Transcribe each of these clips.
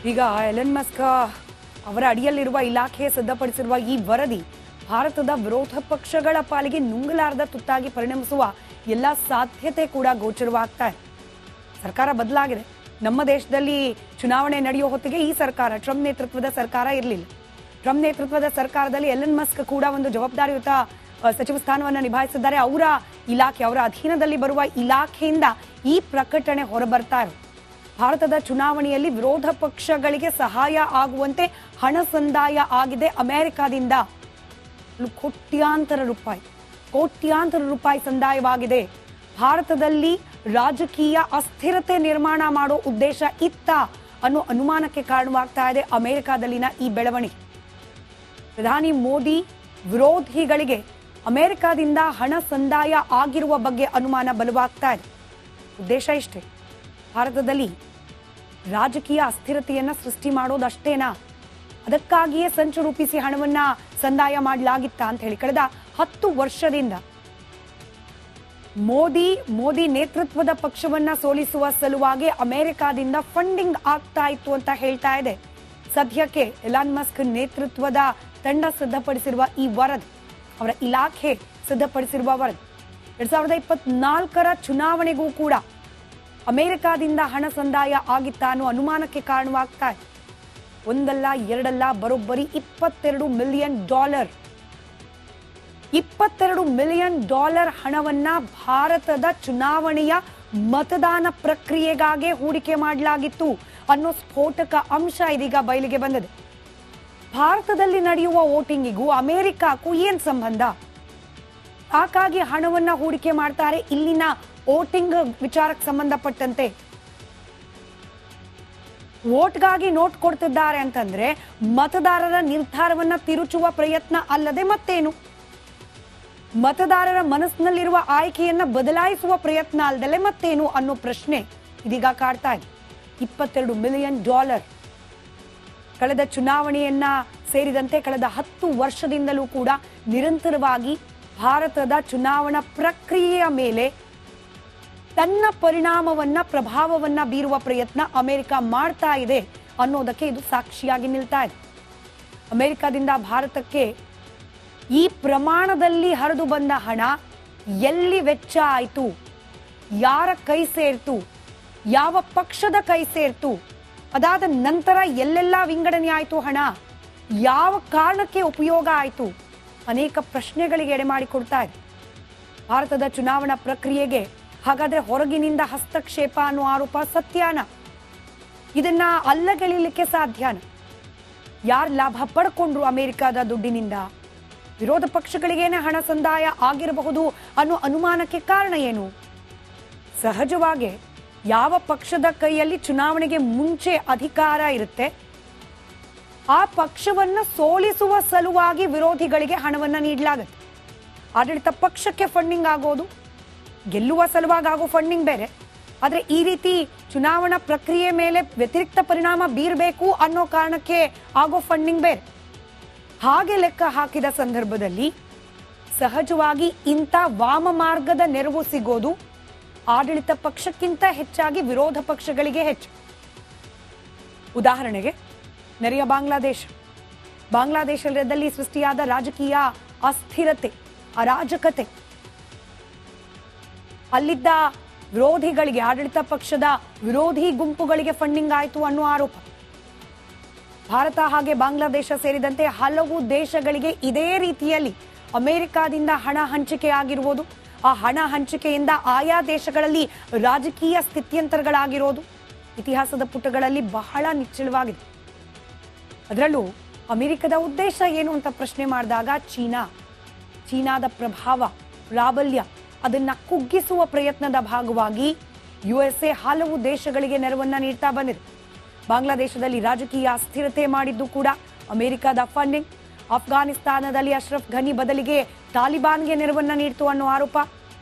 ಈಗ Elon Musk ಅವರ ಅಡಿಯಲ್ಲಿರುವ ಇಲಾಖೆ ಸಿದ್ಧಪಡಿಸಿರುವ ಈ ವರದಿ ಭಾರತದ ವಿರೋಧ ಪಕ್ಷಗಳ ಪಾಲಿಗೆ ನುಂಗಲಾರದ ತುತ್ತಾಗಿ ಪರಿಣಮಿಸುವ ಎಲ್ಲ ಸಾಧ್ಯತೆ ಕೂಡ ಗೋಚರವಾಗ್ತಾ ಇದೆ. ಸರ್ಕಾರ ಬದಲಾಗಿದೆ. ನಮ್ಮ ದೇಶದಲ್ಲಿ ಚುನಾವಣೆ ನಡೆಯೋ ಹೊತ್ತಿಗೆ ಈ ಸರ್ಕಾರ, ಟ್ರಂಪ್ ನೇತೃತ್ವದ ಸರ್ಕಾರ ಇರಲಿಲ್ಲ. ಟ್ರಂಪ್ ನೇತೃತ್ವದ ಸರ್ಕಾರದಲ್ಲಿ ಎಲನ್ ಮಸ್ಕ್ ಕೂಡ ಒಂದು ಜವಾಬ್ದಾರಿಯುತ ಸಚಿವ ಸ್ಥಾನವನ್ನು ನಿಭಾಯಿಸಿದ್ದಾರೆ. ಅವರ ಇಲಾಖೆ, ಅವರ ಅಧೀನದಲ್ಲಿ ಬರುವ ಇಲಾಖೆಯಿಂದ ಈ ಪ್ರಕಟಣೆ ಹೊರಬರ್ತಾ ಇದೆ. ಭಾರತದ ಚುನಾವಣೆಯಲ್ಲಿ ವಿರೋಧ ಪಕ್ಷಗಳಿಗೆ ಸಹಾಯ ಆಗುವಂತೆ ಹಣ ಸಂದಾಯ ಆಗಿದೆ ಅಮೆರಿಕಾದಿಂದ. ಕೋಟ್ಯಾಂತರ ರೂಪಾಯಿ ಸಂದಾಯವಾಗಿದೆ. ಭಾರತದಲ್ಲಿ ರಾಜಕೀಯ ಅಸ್ಥಿರತೆ ನಿರ್ಮಾಣ ಮಾಡೋ ಉದ್ದೇಶ ಇತ್ತ ಅನ್ನೋ ಅನುಮಾನಕ್ಕೆ ಕಾರಣವಾಗ್ತಾ ಇದೆ ಅಮೆರಿಕಾದಲ್ಲಿನ ಈ ಬೆಳವಣಿಗೆ. ಪ್ರಧಾನಿ ಮೋದಿ ವಿರೋಧಿಗಳಿಗೆ ಅಮೆರಿಕಾದಿಂದ ಹಣ ಸಂದಾಯ ಆಗಿರುವ ಬಗ್ಗೆ ಅನುಮಾನ ಬಲವಾಗ್ತಾ ಇದೆ. ಉದ್ದೇಶ ಇಷ್ಟೇ, ಭಾರತದಲ್ಲಿ ರಾಜಕೀಯ ಅಸ್ಥಿರತೆಯನ್ನ ಸೃಷ್ಟಿ ಮಾಡೋದಷ್ಟೇನಾ? ಅದಕ್ಕಾಗಿಯೇ ಸಂಚು ರೂಪಿಸಿ ಹಣವನ್ನ ಸಂದಾಯ ಮಾಡಲಾಗಿತ್ತ ಅಂತ ಹೇಳಿ ಕಳೆದ 10 ವರ್ಷದಿಂದ ಮೋದಿ ನೇತೃತ್ವದ ಪಕ್ಷವನ್ನ ಸೋಲಿಸುವ ಸಲುವಾಗಿ ಅಮೆರಿಕಾದಿಂದ ಫಂಡಿಂಗ್ ಆಗ್ತಾ ಇತ್ತು ಅಂತ ಹೇಳ್ತಾ ಇದೆ ಸದ್ಯಕ್ಕೆ ಎಲಾನ್ ಮಸ್ಕ್ ನೇತೃತ್ವದ ತಂಡ ಸಿದ್ಧಪಡಿಸಿರುವ ಈ ವರದಿ, ಅವರ ಇಲಾಖೆ ಸಿದ್ಧಪಡಿಸಿರುವ ವರದಿ. 2024ರ ಚುನಾವಣೆಗೂ ಕೂಡ ಅಮೆರಿಕಾದಿಂದ ಹಣ ಸಂದಾಯ ಆಗಿತ್ತ ಅನ್ನೋ ಅನುಮಾನಕ್ಕೆ ಕಾರಣವಾಗ್ತಾ ಇದೆ. ಒಂದಲ್ಲ ಎರಡಲ್ಲ, ಬರೋಬ್ಬರಿ $22 ಮಿಲಿಯನ್ ಹಣವನ್ನ ಭಾರತದ ಚುನಾವಣೆಯ ಮತದಾನ ಪ್ರಕ್ರಿಯೆಗಾಗಿ ಹೂಡಿಕೆ ಮಾಡಲಾಗಿತ್ತು ಅನ್ನೋ ಸ್ಫೋಟಕ ಅಂಶ ಇದೀಗ ಬಯಲಿಗೆ ಬಂದಿದೆ. ಭಾರತದಲ್ಲಿ ನಡೆಯುವ ವೋಟಿಂಗಿಗೂ ಅಮೆರಿಕಕ್ಕೂ ಏನ್ ಸಂಬಂಧ? ಹಾಗಾಗಿ ಹಣವನ್ನ ಹೂಡಿಕೆ ಮಾಡ್ತಾರೆ ಇಲ್ಲಿನ ವೋಟಿಂಗ್ ವಿಚಾರಕ್ಕೆ ಸಂಬಂಧಪಟ್ಟಂತೆ. ವೋಟ್ಗಾಗಿ ನೋಟ್ ಕೊಡ್ತಿದ್ದಾರೆ ಅಂತಂದ್ರೆ ಮತದಾರರ ನಿರ್ಧಾರವನ್ನ ತಿರುಚುವ ಪ್ರಯತ್ನ ಅಲ್ಲದೆ ಮತ್ತೇನು? ಮತದಾರರ ಮನಸ್ಸಿನಲ್ಲಿರುವ ಆಯ್ಕೆಯನ್ನ ಬದಲಾಯಿಸುವ ಪ್ರಯತ್ನ ಅಲ್ಲದೆ ಮತ್ತೇನು ಅನ್ನೋ ಪ್ರಶ್ನೆ ಇದೀಗ ಕಾಡ್ತಾ ಇದೆ. $22 ಮಿಲಿಯನ್. ಕಳೆದ ಚುನಾವಣೆಯನ್ನ ಸೇರಿದಂತೆ ಕಳೆದ 10 ವರ್ಷದಿಂದಲೂ ಕೂಡ ನಿರಂತರವಾಗಿ ಭಾರತದ ಚುನಾವಣಾ ಪ್ರಕ್ರಿಯೆಯ ಮೇಲೆ ತನ್ನ ಪ್ರಭಾವವನ್ನ ಬೀರುವ ಪ್ರಯತ್ನ ಅಮೆರಿಕ ಮಾಡ್ತಾ ಇದೆ ಅನ್ನೋದಕ್ಕೆ ಇದು ಸಾಕ್ಷಿಯಾಗಿ ನಿಲ್ತಾ ಇದೆ. ಅಮೆರಿಕದಿಂದ ಭಾರತಕ್ಕೆ ಈ ಪ್ರಮಾಣದಲ್ಲಿ ಹರಿದು ಬಂದ ಹಣ ಎಲ್ಲಿ ವೆಚ್ಚ ಆಯಿತು, ಯಾರ ಕೈ ಸೇರ್ತು, ಯಾವ ಪಕ್ಷದ ಕೈ ಸೇರ್ತು, ಅದಾದ ನಂತರ ಎಲ್ಲೆಲ್ಲ ವಿಂಗಡಣೆ ಆಯಿತು, ಹಣ ಯಾವ ಕಾರಣಕ್ಕೆ ಉಪಯೋಗ ಆಯಿತು, ಅನೇಕ ಪ್ರಶ್ನೆಗಳಿಗೆ ಎಡೆ ಮಾಡಿಕೊಡ್ತಾ ಇದೆ. ಭಾರತದ ಚುನಾವಣಾ ಪ್ರಕ್ರಿಯೆಗೆ ಹಾಗಾದ್ರೆ ಹೊರಗಿನಿಂದ ಹಸ್ತಕ್ಷೇಪ ಅನ್ನೋ ಆರೋಪ ಸತ್ಯಾನ? ಇದನ್ನ ಅಲ್ಲಗಳೆಯಲಿಕ್ಕೆ ಸಾಧ್ಯನ? ಯಾರು ಲಾಭ ಪಡ್ಕೊಂಡ್ರು ಅಮೆರಿಕದ ದುಡ್ಡಿನಿಂದ? ವಿರೋಧ ಪಕ್ಷಗಳಿಗೇನೆ ಹಣ ಸಂದಾಯ ಆಗಿರಬಹುದು ಅನ್ನೋ ಅನುಮಾನಕ್ಕೆ ಕಾರಣ ಏನು? ಸಹಜವಾಗಿ ಯಾವ ಪಕ್ಷದ ಕೈಯಲ್ಲಿ ಚುನಾವಣೆಗೆ ಮುಂಚೆ ಅಧಿಕಾರ ಇರುತ್ತೆ ಆ ಪಕ್ಷವನ್ನ ಸೋಲಿಸುವ ಸಲುವಾಗಿ ವಿರೋಧಿಗಳಿಗೆ ಹಣವನ್ನ ನೀಡಲಾಗುತ್ತೆ. ಆಡಳಿತ ಪಕ್ಷಕ್ಕೆ ಫಂಡಿಂಗ್ ಆಗೋದು, ಗೆಲ್ಲುವ ಸಲುವಾಗಿ ಆಗೋ ಫಂಡಿಂಗ್ ಬೇರೆ. ಆದ್ರೆ ಈ ರೀತಿ ಚುನಾವಣಾ ಪ್ರಕ್ರಿಯೆ ಮೇಲೆ ವ್ಯತಿರಿಕ್ತ ಪರಿಣಾಮ ಬೀರಬೇಕು ಅನ್ನೋ ಕಾರಣಕ್ಕೆ ಆಗೋ ಫಂಡಿಂಗ್ ಬೇರೆ. ಹಾಗೆ ಲೆಕ್ಕ ಹಾಕಿದ ಸಂದರ್ಭದಲ್ಲಿ ಸಹಜವಾಗಿ ಇಂಥ ವಾಮ ಮಾರ್ಗದ ನೆರವು ಸಿಗೋದು ಆಡಳಿತ ಪಕ್ಷಕ್ಕಿಂತ ಹೆಚ್ಚಾಗಿ ವಿರೋಧ ಪಕ್ಷಗಳಿಗೆ ಹೆಚ್ಚು. ಉದಾಹರಣೆಗೆ ನೆರೆಯ ಬಾಂಗ್ಲಾದೇಶದಲ್ಲಿ ಸೃಷ್ಟಿಯಾದ ರಾಜಕೀಯ ಅಸ್ಥಿರತೆ, ಅರಾಜಕತೆ, ಅಲ್ಲಿದ್ದ ವಿರೋಧಿಗಳಿಗೆ, ಆಡಳಿತ ಪಕ್ಷದ ವಿರೋಧಿ ಗುಂಪುಗಳಿಗೆ ಫಂಡಿಂಗ್ ಆಯಿತು ಅನ್ನೋ ಆರೋಪ. ಭಾರತ ಹಾಗೆ ಬಾಂಗ್ಲಾದೇಶ ಸೇರಿದಂತೆ ಹಲವು ದೇಶಗಳಿಗೆ ಇದೇ ರೀತಿಯಲ್ಲಿ ಅಮೆರಿಕಾದಿಂದ ಹಣ ಹಂಚಿಕೆ ಆಗಿರುವುದು, ಆ ಹಣ ಹಂಚಿಕೆಯಿಂದ ಆಯಾ ದೇಶಗಳಲ್ಲಿ ರಾಜಕೀಯ ಸ್ಥಿತ್ಯಂತರಗಳಾಗಿರೋದು ಇತಿಹಾಸದ ಪುಟಗಳಲ್ಲಿ ಬಹಳ ನಿಚ್ಚಳವಾಗಿದೆ. ಅದರಲ್ಲೂ ಅಮೆರಿಕದ ಉದ್ದೇಶ ಏನು ಅಂತ ಪ್ರಶ್ನೆ ಮಾಡಿದಾಗ ಚೀನಾದ ಪ್ರಭಾವ, ಪ್ರಾಬಲ್ಯ ಅದನ್ನ ಕುಗ್ಗಿಸುವ ಪ್ರಯತ್ನದ ಭಾಗವಾಗಿ USA ಹಲವು ದೇಶಗಳಿಗೆ ನೆರವನ್ನ ನೀಡ್ತಾ ಬಂದಿದೆ. ಬಾಂಗ್ಲಾದೇಶದಲ್ಲಿ ರಾಜಕೀಯ ಅಸ್ಥಿರತೆ ಮಾಡಿದ್ದು ಕೂಡ ಅಮೆರಿಕದ ಫಂಡಿಂಗ್. ಅಫ್ಘಾನಿಸ್ತಾನದಲ್ಲಿ ಅಶ್ರಫ್ ಘನಿ ಬದಲಿಗೆ ತಾಲಿಬಾನ್ಗೆ ನೆರವನ್ನ ನೀಡಿತು ಅನ್ನೋ ಆರೋಪ.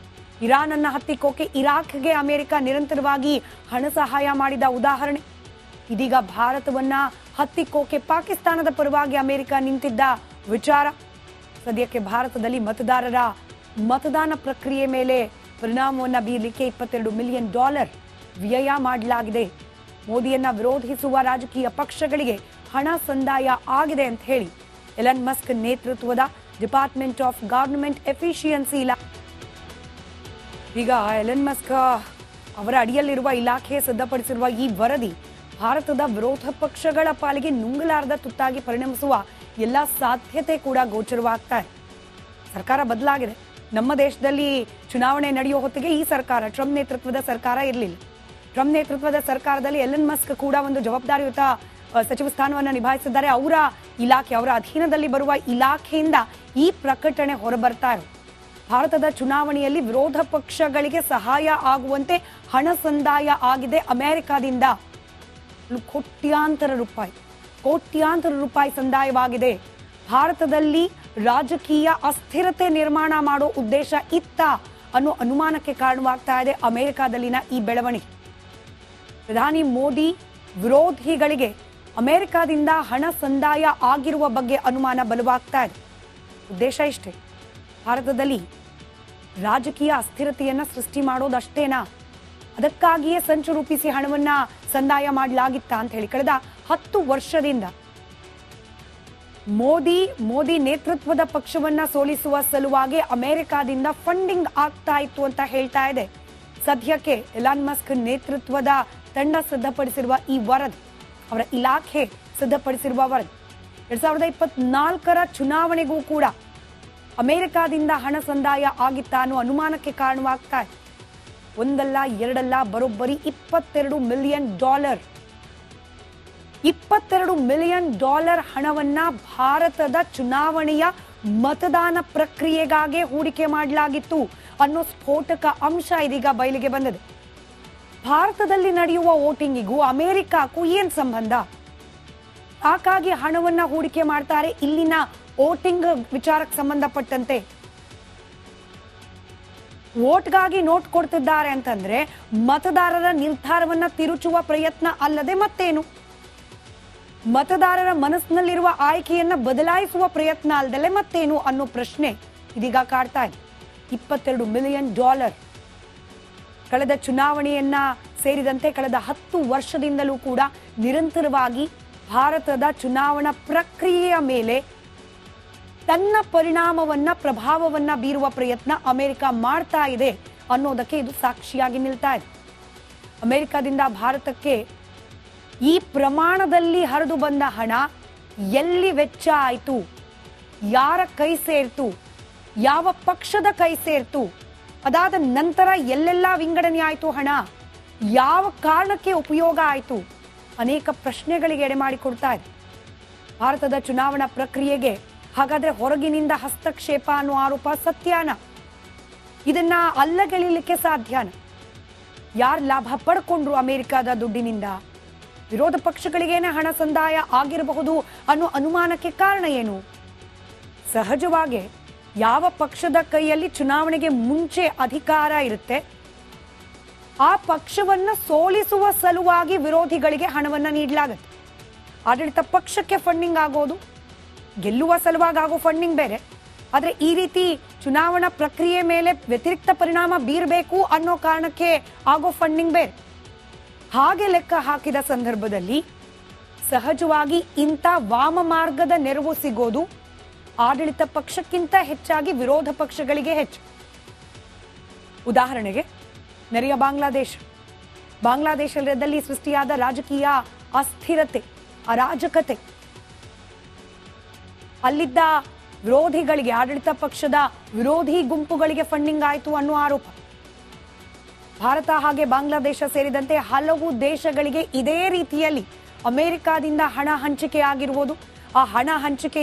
ಇರಾನ್ ಅನ್ನ ಹತ್ತಿಕ್ಕೋಕೆ ಇರಾಕ್ಗೆ ಅಮೆರಿಕ ನಿರಂತರವಾಗಿ ಹಣ ಸಹಾಯ ಮಾಡಿದ ಉದಾಹರಣೆ. ಇದೀಗ ಭಾರತವನ್ನ ಹತ್ತಿಕ್ಕೋಕೆ ಪಾಕಿಸ್ತಾನದ ಪರವಾಗಿ ಅಮೆರಿಕ ನಿಂತಿದ್ದ ವಿಚಾರ. ಸದ್ಯಕ್ಕೆ ಭಾರತದಲ್ಲಿ ಮತದಾನ ಪ್ರಕ್ರಿಯೆ ಮೇಲೆ ಪರಿಣಾಮವನ್ನು ಬೀರಲಿಕ್ಕೆ $22 ಮಿಲಿಯನ್ ವ್ಯಯ ಮಾಡಲಾಗಿದೆ. ಮೋದಿಯನ್ನ ವಿರೋಧಿಸುವ ರಾಜಕೀಯ ಪಕ್ಷಗಳಿಗೆ ಹಣ ಸಂದಾಯ ಆಗಿದೆ ಅಂತ ಹೇಳಿ ಎಲನ್ ಮಸ್ಕ್ ನೇತೃತ್ವದ ಡಿಪಾರ್ಟ್ಮೆಂಟ್ ಆಫ್ ಗವರ್ನಮೆಂಟ್ ಎಫಿಷಿಯನ್ಸಿ ಈಗ ಎಲನ್ ಮಸ್ಕ್ ಅವರ ಅಡಿಯಲ್ಲಿರುವ ಇಲಾಖೆ ಸಿದ್ಧಪಡಿಸಿರುವ ಈ ವರದಿ ಭಾರತದ ವಿರೋಧ ಪಕ್ಷಗಳ ಪಾಲಿಗೆ ನುಂಗಲಾರದ ತುತ್ತಾಗಿ ಪರಿಣಮಿಸುವ ಎಲ್ಲ ಸಾಧ್ಯತೆ ಕೂಡ ಗೋಚರವಾಗ್ತಾ ಇದೆ. ಸರ್ಕಾರ ಬದಲಾಗಿದೆ. ನಮ್ಮ ದೇಶದಲ್ಲಿ ಚುನಾವಣೆ ನಡೆಯೋ ಹೊತ್ತಿಗೆ ಈ ಸರ್ಕಾರ, ಟ್ರಂಪ್ ನೇತೃತ್ವದ ಸರ್ಕಾರ ಇರಲಿಲ್ಲ. ಟ್ರಂಪ್ ನೇತೃತ್ವದ ಸರ್ಕಾರದಲ್ಲಿ ಎಲನ್ ಮಸ್ಕ್ ಕೂಡ ಒಂದು ಜವಾಬ್ದಾರಿಯುತ ಸಚಿವ ಸ್ಥಾನವನ್ನು ನಿಭಾಯಿಸಿದ್ದಾರೆ. ಅವರ ಇಲಾಖೆ, ಅವರ ಅಧೀನದಲ್ಲಿ ಬರುವ ಇಲಾಖೆಯಿಂದ ಈ ಪ್ರಕಟಣೆ ಹೊರಬರ್ತಾ ಇದೆ. ಭಾರತದ ಚುನಾವಣೆಯಲ್ಲಿ ವಿರೋಧ ಪಕ್ಷಗಳಿಗೆ ಸಹಾಯ ಆಗುವಂತೆ ಹಣ ಸಂದಾಯ ಆಗಿದೆ ಅಮೆರಿಕಾದಿಂದ. ಕೋಟ್ಯಾಂತರ ರೂಪಾಯಿ ಸಂದಾಯವಾಗಿದೆ. ಭಾರತದಲ್ಲಿ ರಾಜಕೀಯ ಅಸ್ಥಿರತೆ ನಿರ್ಮಾಣ ಮಾಡೋ ಉದ್ದೇಶ ಇತ್ತ ಅನ್ನೋ ಅನುಮಾನಕ್ಕೆ ಕಾರಣವಾಗ್ತಾ ಇದೆ ಅಮೆರಿಕಾದಲ್ಲಿನ ಈ ಬೆಳವಣಿಗೆ. ಪ್ರಧಾನಿ ಮೋದಿ ವಿರೋಧಿಗಳಿಗೆ ಅಮೆರಿಕಾದಿಂದ ಹಣ ಸಂದಾಯ ಆಗಿರುವ ಬಗ್ಗೆ ಅನುಮಾನ ಬಲವಾಗ್ತಾ ಇದೆ. ಉದ್ದೇಶ ಇಷ್ಟೇ, ಭಾರತದಲ್ಲಿ ರಾಜಕೀಯ ಅಸ್ಥಿರತೆಯನ್ನ ಸೃಷ್ಟಿ ಮಾಡೋದಷ್ಟೇನಾ? ಅದಕ್ಕಾಗಿಯೇ ಸಂಚು ರೂಪಿಸಿ ಹಣವನ್ನ ಸಂದಾಯ ಮಾಡಲಾಗಿತ್ತ ಅಂತ ಹೇಳಿ ಕಳೆದ 10 ವರ್ಷದಿಂದ ಮೋದಿ ನೇತೃತ್ವದ ಪಕ್ಷವನ್ನ ಸೋಲಿಸುವ ಸಲುವಾಗಿ ಅಮೆರಿಕಾದಿಂದ ಫಂಡಿಂಗ್ ಆಗ್ತಾ ಇತ್ತು ಅಂತ ಹೇಳ್ತಾ ಇದೆ ಸದ್ಯಕ್ಕೆ ಎಲಾನ್ ಮಸ್ಕ್ ನೇತೃತ್ವದ ತಂಡ ಸಿದ್ಧಪಡಿಸಿರುವ ಈ ವರದಿ, ಅವರ ಇಲಾಖೆ ಸಿದ್ಧಪಡಿಸಿರುವ ವರದಿ. 2024ರ ಚುನಾವಣೆಗೂ ಕೂಡ ಅಮೆರಿಕಾದಿಂದ ಹಣ ಸಂದಾಯ ಆಗಿತ್ತ ಅನ್ನೋ ಅನುಮಾನಕ್ಕೆ ಕಾರಣವಾಗ್ತಾ ಇದೆ. ಒಂದಲ್ಲ ಎರಡಲ್ಲ, ಬರೋಬ್ಬರಿ $22 ಮಿಲಿಯನ್ ಹಣವನ್ನ ಭಾರತದ ಚುನಾವಣೆಯ ಮತದಾನ ಪ್ರಕ್ರಿಯೆಗಾಗಿ ಹೂಡಿಕೆ ಮಾಡಲಾಗಿತ್ತು ಅನ್ನೋ ಸ್ಫೋಟಕ ಅಂಶ ಇದೀಗ ಬಯಲಿಗೆ ಬಂದಿದೆ. ಭಾರತದಲ್ಲಿ ನಡೆಯುವ ವೋಟಿಂಗಿಗೂ ಅಮೆರಿಕಕ್ಕೂ ಏನ್ ಸಂಬಂಧ? ಹಾಗಾಗಿ ಹಣವನ್ನ ಹೂಡಿಕೆ ಮಾಡ್ತಾರೆ ಇಲ್ಲಿನ ವೋಟಿಂಗ್ ವಿಚಾರಕ್ಕೆ ಸಂಬಂಧಪಟ್ಟಂತೆ. ವೋಟ್ಗಾಗಿ ನೋಟ್ ಕೊಡ್ತಿದ್ದಾರೆ ಅಂತಂದ್ರೆ ಮತದಾರರ ನಿರ್ಧಾರವನ್ನ ತಿರುಚುವ ಪ್ರಯತ್ನ ಅಲ್ಲದೆ ಮತ್ತೇನು? ಮತದಾರರ ಮನಸ್ಸಿನಲ್ಲಿರುವ ಆಯ್ಕೆಯನ್ನ ಬದಲಾಯಿಸುವ ಪ್ರಯತ್ನ ಅಲ್ಲದೆ ಮತ್ತೇನು ಅನ್ನೋ ಪ್ರಶ್ನೆ ಇದೀಗ ಕಾಡ್ತಾ ಇದೆ. $22 ಮಿಲಿಯನ್ ಕಳೆದ ಚುನಾವಣೆಯನ್ನ ಸೇರಿದಂತೆ ಕಳೆದ 10 ವರ್ಷದಿಂದಲೂ ಕೂಡ ನಿರಂತರವಾಗಿ ಭಾರತದ ಚುನಾವಣಾ ಪ್ರಕ್ರಿಯೆಯ ಮೇಲೆ ತನ್ನ ಪರಿಣಾಮವನ್ನ, ಪ್ರಭಾವವನ್ನ ಬೀರುವ ಪ್ರಯತ್ನ ಅಮೆರಿಕ ಮಾಡ್ತಾ ಇದೆ ಅನ್ನೋದಕ್ಕೆ ಇದು ಸಾಕ್ಷಿಯಾಗಿ ನಿಲ್ತಾ ಇದೆ. ಅಮೆರಿಕದಿಂದ ಭಾರತಕ್ಕೆ ಈ ಪ್ರಮಾಣದಲ್ಲಿ ಹರಿದು ಬಂದ ಹಣ ಎಲ್ಲಿ ವೆಚ್ಚ ಆಯಿತು, ಯಾರ ಕೈ ಸೇರ್ತು, ಯಾವ ಪಕ್ಷದ ಕೈ ಸೇರ್ತು, ಅದಾದ ನಂತರ ಎಲ್ಲೆಲ್ಲ ವಿಂಗಡಣೆ ಆಯಿತು, ಹಣ ಯಾವ ಕಾರಣಕ್ಕೆ ಉಪಯೋಗ ಆಯಿತು, ಅನೇಕ ಪ್ರಶ್ನೆಗಳಿಗೆ ಎಡೆ ಮಾಡಿಕೊಡ್ತಾ ಇದೆ. ಭಾರತದ ಚುನಾವಣಾ ಪ್ರಕ್ರಿಯೆಗೆ ಹಾಗಾದ್ರೆ ಹೊರಗಿನಿಂದ ಹಸ್ತಕ್ಷೇಪ ಅನ್ನೋ ಆರೋಪ ಸತ್ಯನ? ಇದನ್ನ ಅಲ್ಲಗೆಳಿಲಿಕ್ಕೆ ಸಾಧ್ಯನ? ಯಾರು ಲಾಭ ಪಡ್ಕೊಂಡ್ರು ಅಮೆರಿಕದ ದುಡ್ಡಿನಿಂದ? ವಿರೋಧ ಪಕ್ಷಗಳಿಗೇನೆ ಹಣ ಸಂದಾಯ ಆಗಿರಬಹುದು ಅನ್ನೋ ಅನುಮಾನಕ್ಕೆ ಕಾರಣ ಏನು? ಸಹಜವಾಗಿ ಯಾವ ಪಕ್ಷದ ಕೈಯಲ್ಲಿ ಚುನಾವಣೆಗೆ ಮುಂಚೆ ಅಧಿಕಾರ ಇರುತ್ತೆ ಆ ಪಕ್ಷವನ್ನ ಸೋಲಿಸುವ ಸಲುವಾಗಿ ವಿರೋಧಿಗಳಿಗೆ ಹಣವನ್ನ ನೀಡಲಾಗುತ್ತೆ. ಆಡಳಿತ ಪಕ್ಷಕ್ಕೆ ಫಂಡಿಂಗ್ ಆಗೋದು, ಗೆಲ್ಲುವ ಸಲುವಾಗಿ ಆಗೋ ಫಂಡಿಂಗ್ ಬೇರೆ. ಆದ್ರೆ ಈ ರೀತಿ ಚುನಾವಣಾ ಪ್ರಕ್ರಿಯೆ ಮೇಲೆ ವ್ಯತಿರಿಕ್ತ ಪರಿಣಾಮ ಬೀರಬೇಕು ಅನ್ನೋ ಕಾರಣಕ್ಕೆ ಆಗೋ ಫಂಡಿಂಗ್ ಬೇರೆ. ಹಾಗೆ ಲೆಕ್ಕ ಹಾಕಿದ ಸಂದರ್ಭದಲ್ಲಿ ಸಹಜವಾಗಿ ಇಂಥ ವಾಮ ಮಾರ್ಗದ ನೆರವು ಸಿಗೋದು ಆಡಳಿತ ಪಕ್ಷಕ್ಕಿಂತ ಹೆಚ್ಚಾಗಿ ವಿರೋಧ ಪಕ್ಷಗಳಿಗೆ ಹೆಚ್ಚು. ಉದಾಹರಣೆಗೆ ನೆರೆಯ ಬಾಂಗ್ಲಾದೇಶದಲ್ಲಿ ಸೃಷ್ಟಿಯಾದ ರಾಜಕೀಯ ಅಸ್ಥಿರತೆ, ಅರಾಜಕತೆ, ಅಲ್ಲಿದ್ದ ವಿರೋಧಿಗಳಿಗೆ, ಆಡಳಿತ ಪಕ್ಷದ ವಿರೋಧಿ ಗುಂಪುಗಳಿಗೆ ಫಂಡಿಂಗ್ ಆಯಿತು ಅನ್ನೋ ಆರೋಪ. ಭಾರತ ಹಾಗೆ ಬಾಂಗ್ಲಾದೇಶ ಸೇರಿದಂತೆ ಹಲವು ದೇಶಗಳಿಗೆ ಇದೇ ರೀತಿಯಲ್ಲಿ ಅಮೆರಿಕಾದಿಂದ ಹಣ ಹಂಚಿಕೆ ಆಗಿರುವುದು. ಆ ಹಣ ಹಂಚಿಕೆಯಿಂದ